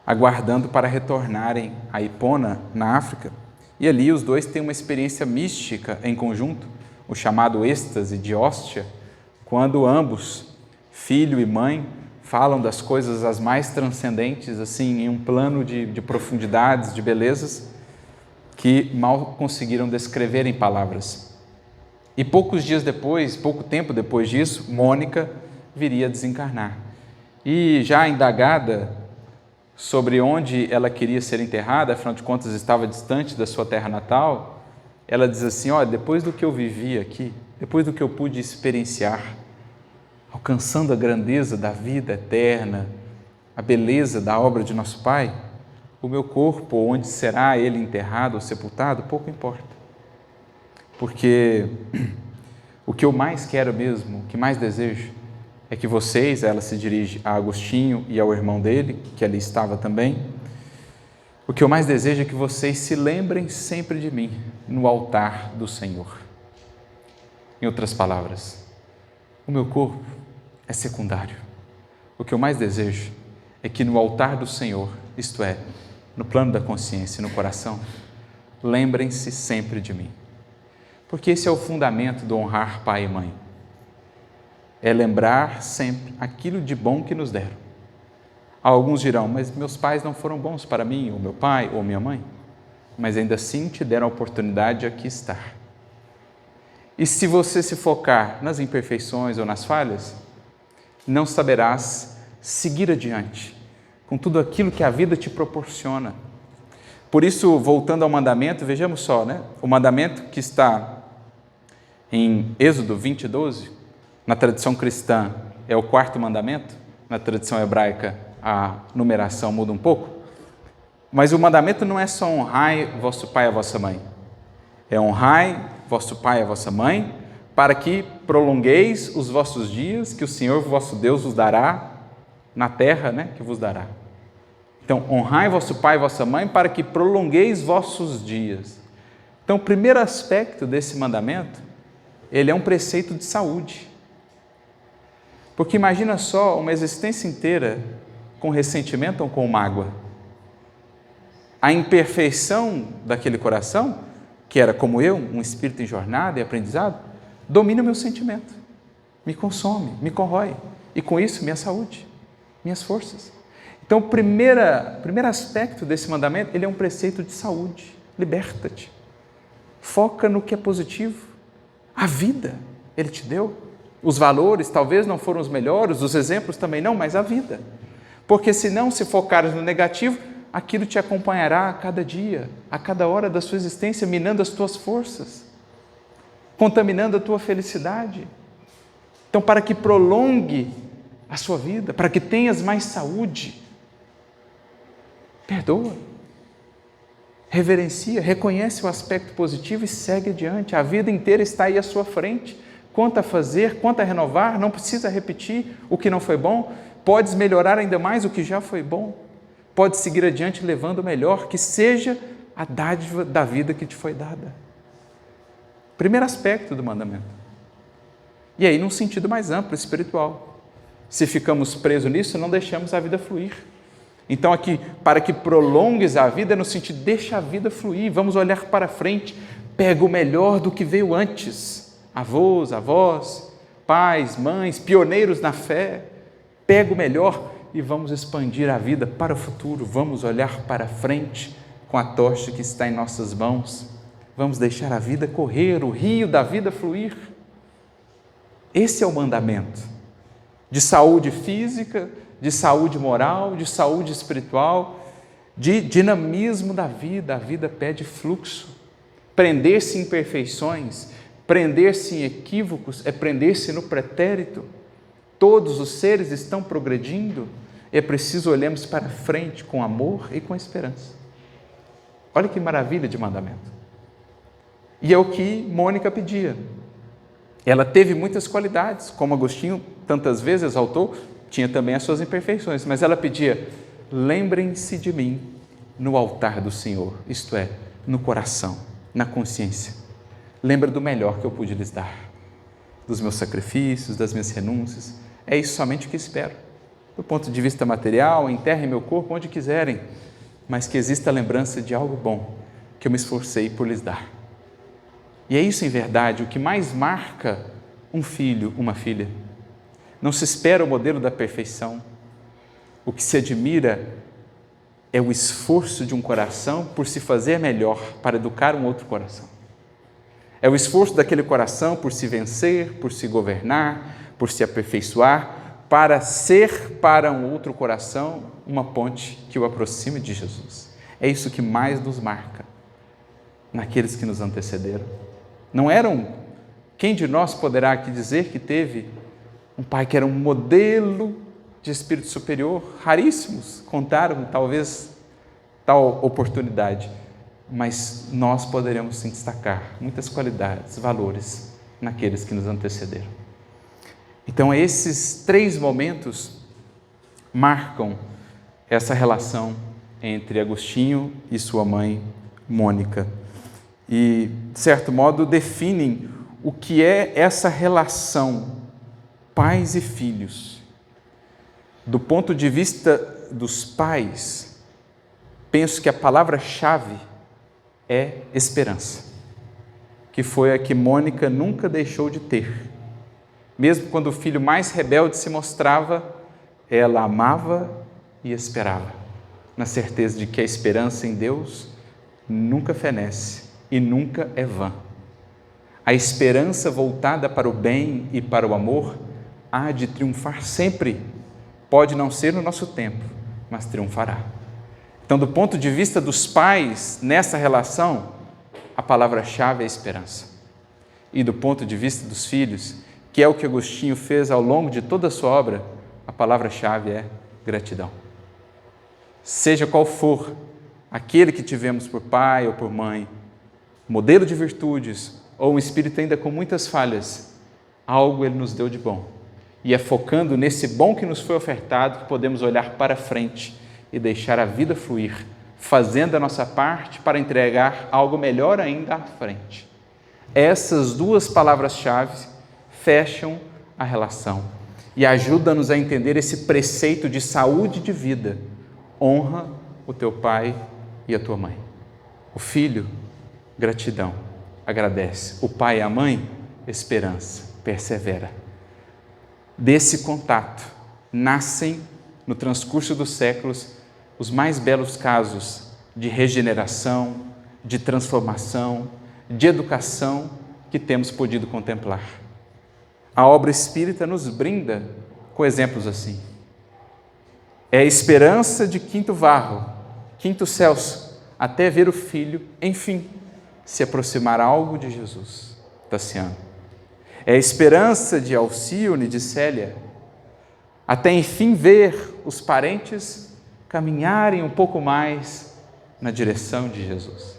aguardando para retornarem a Hipona, na África, e ali os dois têm uma experiência mística em conjunto, o chamado êxtase de Óstia, quando ambos, filho e mãe, falam das coisas as mais transcendentes, assim, em um plano de profundidades, de belezas, que mal conseguiram descrever em palavras. E poucos dias depois, pouco tempo depois disso, Mônica viria a desencarnar. E já indagada sobre onde ela queria ser enterrada, afinal de contas estava distante da sua terra natal, ela diz assim, olha, depois do que eu vivi aqui, depois do que eu pude experienciar, alcançando a grandeza da vida eterna, a beleza da obra de nosso Pai, o meu corpo, onde será ele enterrado ou sepultado, pouco importa. Porque o que eu mais quero mesmo, o que mais desejo, é que vocês, ela se dirige a Agostinho e ao irmão dele, que ali estava também, o que eu mais desejo é que vocês se lembrem sempre de mim, no altar do Senhor. Em outras palavras, o meu corpo é secundário. O que eu mais desejo é que no altar do Senhor, isto é, no plano da consciência, no coração, lembrem-se sempre de mim. Porque esse é o fundamento do honrar pai e mãe. É lembrar sempre aquilo de bom que nos deram. Alguns dirão, mas meus pais não foram bons para mim, ou meu pai, ou minha mãe. Mas ainda assim te deram a oportunidade de aqui estar. E se você se focar nas imperfeições ou nas falhas, não saberás seguir adiante com tudo aquilo que a vida te proporciona. Por isso, voltando ao mandamento, vejamos só, né? O mandamento que está em Êxodo 20:12, na tradição cristã é o quarto mandamento, na tradição hebraica a numeração muda um pouco, mas o mandamento não é só honrai vosso pai e a vossa mãe, é honrai vosso pai e a vossa mãe, para que prolongueis os vossos dias, que o Senhor vosso Deus vos dará na terra, né, que vos dará. Então, honrai vosso pai e vossa mãe, para que prolongueis vossos dias. Então, o primeiro aspecto desse mandamento, ele é um preceito de saúde. Porque imagina só uma existência inteira com ressentimento ou com mágoa. A imperfeição daquele coração, que era como eu, um espírito em jornada e aprendizado, domina o meu sentimento, me consome, me corrói, e com isso minha saúde, minhas forças. Então, o primeiro aspecto desse mandamento, ele é um preceito de saúde, liberta-te, foca no que é positivo, a vida ele te deu, os valores talvez não foram os melhores, os exemplos também não, mas a vida, porque se não se focares no negativo, aquilo te acompanhará a cada dia, a cada hora da sua existência, minando as tuas forças, contaminando a tua felicidade. Então, para que prolongue a sua vida, para que tenhas mais saúde, perdoa, reverencia, reconhece o aspecto positivo e segue adiante. A vida inteira está aí à sua frente. Quanto a fazer, quanto a renovar, não precisa repetir o que não foi bom, podes melhorar ainda mais o que já foi bom, pode seguir adiante levando o melhor, que seja a dádiva da vida que te foi dada. Primeiro aspecto do mandamento. E aí, num sentido mais amplo, espiritual. Se ficamos presos nisso, não deixamos a vida fluir. Então aqui, para que prolongues a vida, é no sentido, deixa a vida fluir, vamos olhar para frente, pega o melhor do que veio antes, avós, avós, pais, mães, pioneiros na fé, pega o melhor e vamos expandir a vida para o futuro, vamos olhar para frente com a tocha que está em nossas mãos, vamos deixar a vida correr, o rio da vida fluir. Esse é o mandamento de saúde física, de saúde moral, de saúde espiritual, de dinamismo da vida. A vida pede fluxo. Prender-se em imperfeições, prender-se em equívocos, é prender-se no pretérito. Todos os seres estão progredindo, é preciso olharmos para frente com amor e com esperança. Olha que maravilha de mandamento. E é o que Mônica pedia. Ela teve muitas qualidades, como Agostinho tantas vezes exaltou, tinha também as suas imperfeições, mas ela pedia, lembrem-se de mim no altar do Senhor, isto é, no coração, na consciência. Lembra do melhor que eu pude lhes dar, dos meus sacrifícios, das minhas renúncias. É isso somente o que espero. Do ponto de vista material, enterrem meu corpo onde quiserem, mas que exista a lembrança de algo bom que eu me esforcei por lhes dar. E é isso, em verdade, o que mais marca um filho, uma filha. Não se espera o modelo da perfeição. O que se admira é o esforço de um coração por se fazer melhor, para educar um outro coração. É o esforço daquele coração por se vencer, por se governar, por se aperfeiçoar, para ser para um outro coração uma ponte que o aproxime de Jesus. É isso que mais nos marca naqueles que nos antecederam. Não eram, quem de nós poderá aqui dizer que teve um pai que era um modelo de espírito superior? Raríssimos contaram talvez tal oportunidade, mas nós poderemos sim destacar muitas qualidades, valores naqueles que nos antecederam. Então esses 3 momentos marcam essa relação entre Agostinho e sua mãe Mônica e, de certo modo, definem o que é essa relação pais e filhos. Do ponto de vista dos pais, penso que a palavra-chave é esperança, que foi a que Mônica nunca deixou de ter. Mesmo quando o filho mais rebelde se mostrava, ela amava e esperava, na certeza de que a esperança em Deus nunca fenece e nunca é vã. A esperança voltada para o bem e para o amor há de triunfar sempre. Pode não ser no nosso tempo, mas triunfará. Então, do ponto de vista dos pais, nessa relação, a palavra-chave é esperança. E do ponto de vista dos filhos, que é o que Agostinho fez ao longo de toda a sua obra, a palavra-chave é gratidão. Seja qual for aquele que tivemos por pai ou por mãe, modelo de virtudes ou um espírito ainda com muitas falhas, algo ele nos deu de bom. E é focando nesse bom que nos foi ofertado que podemos olhar para frente e deixar a vida fluir, fazendo a nossa parte para entregar algo melhor ainda à frente. Essas 2 palavras-chave fecham a relação e ajudam-nos a entender esse preceito de saúde de vida. Honra o teu pai e a tua mãe. O filho, gratidão, agradece. O pai e a mãe, esperança, persevera. Desse contato nascem, no transcurso dos séculos, os mais belos casos de regeneração, de transformação, de educação que temos podido contemplar. A obra espírita nos brinda com exemplos assim. É a esperança de Quinto Varro, Quinto Celso, até ver o filho, enfim, se aproximar algo de Jesus, Tassiano. É a esperança de Alcione, de Célia, até enfim ver os parentes caminharem um pouco mais na direção de Jesus.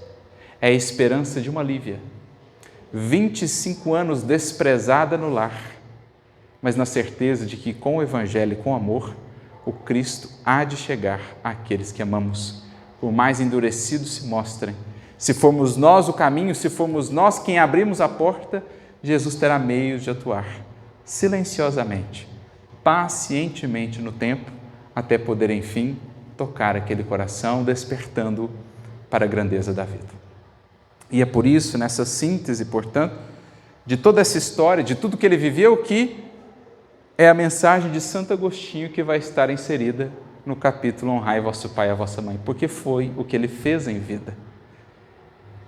É a esperança de uma Lívia, 25 anos desprezada no lar, mas na certeza de que com o Evangelho e com amor, o Cristo há de chegar àqueles que amamos, por mais endurecidos se mostrem. Se formos nós o caminho, se formos nós quem abrimos a porta, Jesus terá meios de atuar silenciosamente pacientemente no tempo, até poder, enfim, tocar aquele coração, despertando para a grandeza da vida. E é por isso, nessa síntese, portanto, de toda essa história, de tudo que ele viveu, que é a mensagem de Santo Agostinho que vai estar inserida no capítulo Honrai vosso pai e a vossa mãe, porque foi o que ele fez em vida.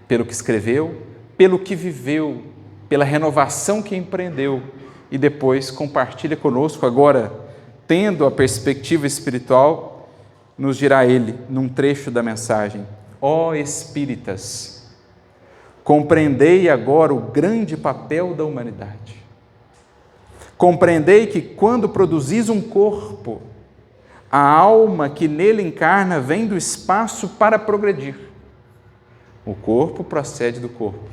Pelo que escreveu, pelo que viveu, pela renovação que empreendeu e depois compartilha conosco agora, tendo a perspectiva espiritual, nos dirá ele, num trecho da mensagem: ó espíritas, compreendei agora o grande papel da humanidade. Compreendei que quando produzis um corpo, a alma que nele encarna vem do espaço para progredir. O corpo procede do corpo,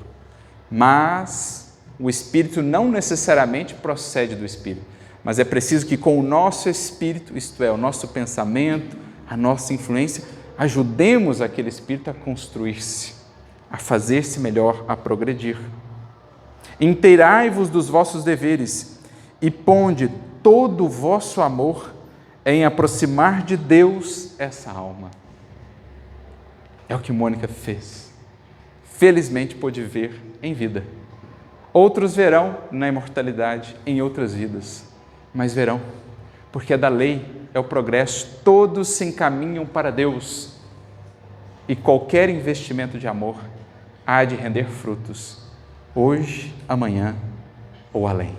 mas o espírito não necessariamente procede do espírito. Mas é preciso que com o nosso espírito, isto é, o nosso pensamento, a nossa influência, ajudemos aquele espírito a construir-se, a fazer-se melhor, a progredir. Inteirai-vos dos vossos deveres e ponde todo o vosso amor em aproximar de Deus essa alma. É o que Mônica fez. Felizmente pôde ver em vida. Outros verão na imortalidade, em outras vidas, mas verão, porque é da lei, é o progresso, todos se encaminham para Deus e qualquer investimento de amor há de render frutos, hoje, amanhã ou além.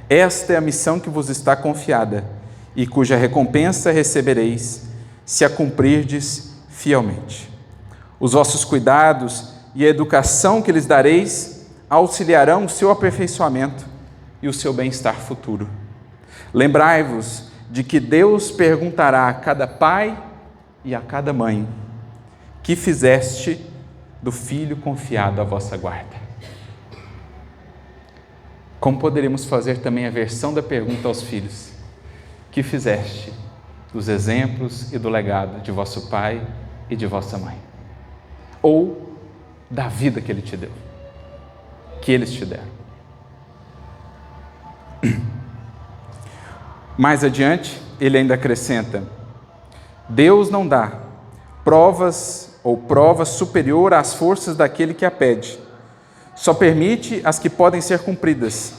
Esta é a missão que vos está confiada e cuja recompensa recebereis se a cumprirdes fielmente. Os vossos cuidados e a educação que lhes dareis auxiliarão o seu aperfeiçoamento e o seu bem-estar futuro. Lembrai-vos de que Deus perguntará a cada pai e a cada mãe: que fizeste do filho confiado à vossa guarda? Como poderíamos fazer também a versão da pergunta aos filhos: que fizeste dos exemplos e do legado de vosso pai e de vossa mãe? Ou da vida que ele te deu, que eles te deram. Mais adiante, ele ainda acrescenta: Deus não dá provas ou prova superior às forças daquele que a pede. Só permite as que podem ser cumpridas.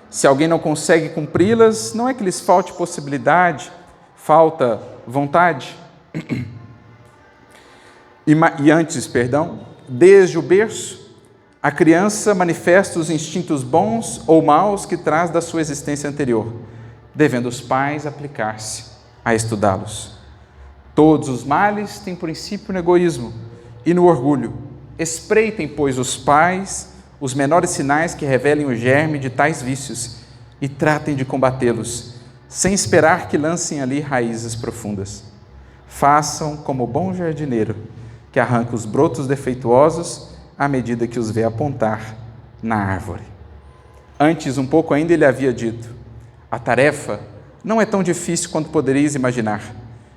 Se alguém não consegue cumpri-las, não é que lhes falte possibilidade, falta vontade. E antes, desde o berço, a criança manifesta os instintos bons ou maus que traz da sua existência anterior, devendo os pais aplicar-se a estudá-los. Todos os males têm princípio no egoísmo e no orgulho. Espreitem, pois, os pais os menores sinais que revelem o germe de tais vícios e tratem de combatê-los, sem esperar que lancem ali raízes profundas. Façam como o bom jardineiro, que arranca os brotos defeituosos à medida que os vê apontar na árvore. Antes, um pouco ainda, ele havia dito: a tarefa não é tão difícil quanto poderíeis imaginar.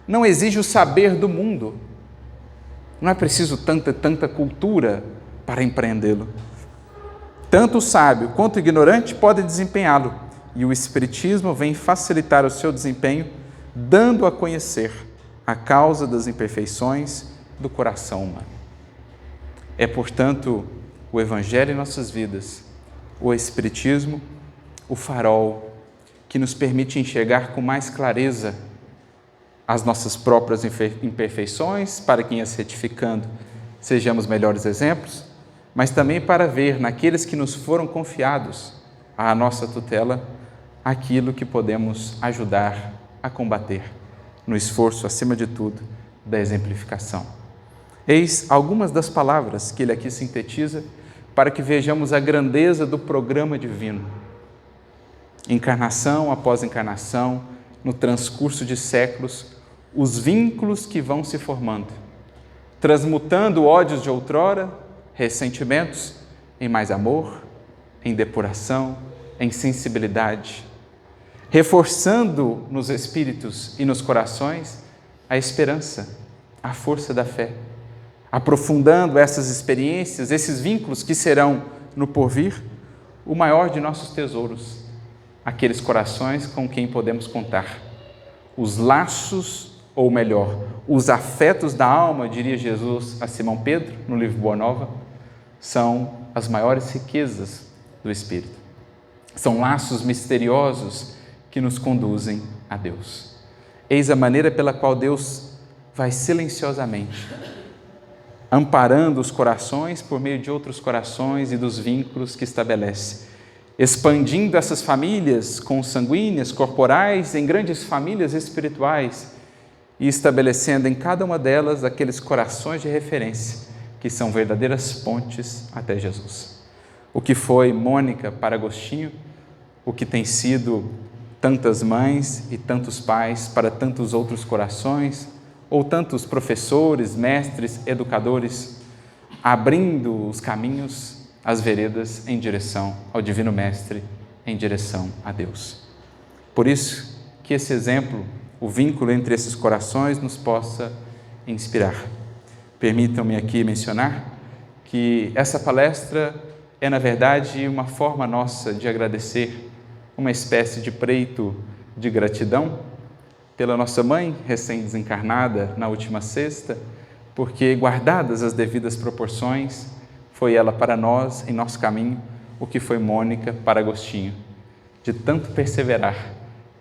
Não exige o saber do mundo. Não é preciso tanta cultura para empreendê-lo. Tanto o sábio quanto o ignorante podem desempenhá-lo, e o Espiritismo vem facilitar o seu desempenho, dando a conhecer a causa das imperfeições do coração humano. É, portanto, o Evangelho em nossas vidas, o Espiritismo, o farol que nos permite enxergar com mais clareza as nossas próprias imperfeições, para que, as retificando, sejamos melhores exemplos, mas também para ver naqueles que nos foram confiados à nossa tutela aquilo que podemos ajudar a combater, no esforço, acima de tudo, da exemplificação. Eis algumas das palavras que ele aqui sintetiza para que vejamos a grandeza do programa divino. Encarnação após encarnação, no transcurso de séculos, os vínculos que vão se formando, transmutando ódios de outrora, ressentimentos, em mais amor, em depuração, em sensibilidade, reforçando nos espíritos e nos corações a esperança, a força da fé, aprofundando essas experiências, esses vínculos que serão, no porvir, o maior de nossos tesouros, aqueles corações com quem podemos contar. Os laços, ou melhor, os afetos da alma, diria Jesus a Simão Pedro, no livro Boa Nova, são as maiores riquezas do Espírito. São laços misteriosos que nos conduzem a Deus. Eis a maneira pela qual Deus vai silenciosamente amparando os corações por meio de outros corações e dos vínculos que estabelece, expandindo essas famílias consanguíneas, corporais, em grandes famílias espirituais e estabelecendo em cada uma delas aqueles corações de referência que são verdadeiras pontes até Jesus. O que foi Mônica para Agostinho, o que tem sido tantas mães e tantos pais para tantos outros corações, ou tantos professores, mestres, educadores, abrindo os caminhos, as veredas em direção ao Divino Mestre, em direção a Deus. Por isso que esse exemplo, o vínculo entre esses corações nos possa inspirar. Permitam-me aqui mencionar que essa palestra é, na verdade, uma forma nossa de agradecer, uma espécie de preito de gratidão pela nossa mãe recém-desencarnada na última sexta, porque, guardadas as devidas proporções, foi ela para nós, em nosso caminho, o que foi Mônica para Agostinho. De tanto perseverar,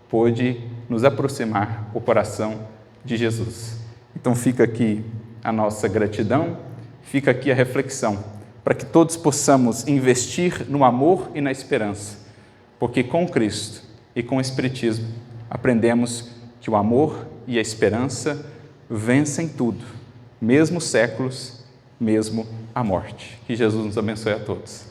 pôde nos aproximar o coração de Jesus. Então fica aqui a nossa gratidão, fica aqui a reflexão, para que todos possamos investir no amor e na esperança, porque com Cristo e com o Espiritismo aprendemos que o amor e a esperança vencem tudo, mesmo os séculos, mesmo a morte. Que Jesus nos abençoe a todos.